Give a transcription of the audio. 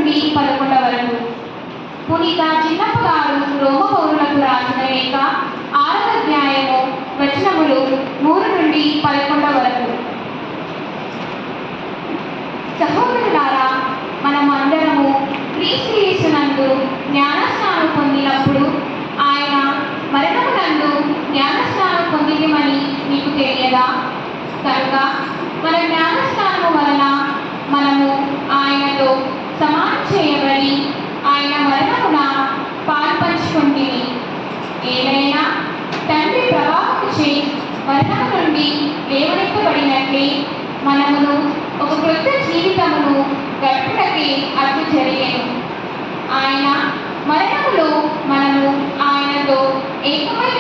నుండి 11 వరకు. పునీత చిన్నప్ప గారు రోమ పౌరులకు రాసిన లేఖ 6వ అధ్యాయము వచనములు 3 నుండి 11 వరకు. సహోదరులారా, మనము అందరము క్రీస్తు యేసునందు జ్ఞానస్నానం పొందినప్పుడు ఆయన మరణమునందు జ్ఞానస్నానం పొందినమని మీకు తెలియదా? కనుక మన జ్ఞానస్నానము వలన మనము ఆయనతో సమానం చేయబడి ఆయన మరణమున పాల్పంచుకుంటిమి. ఏదైనా తండ్రి ప్రభావముచే మరణము నుండి లేవనెత్తబడినట్లే మనమును ఒక క్రొత్త జీవితమును గడుపుటకే అట్లు జరిగెను. ఆయన మరణములో మనము ఆయనతో ఏకమై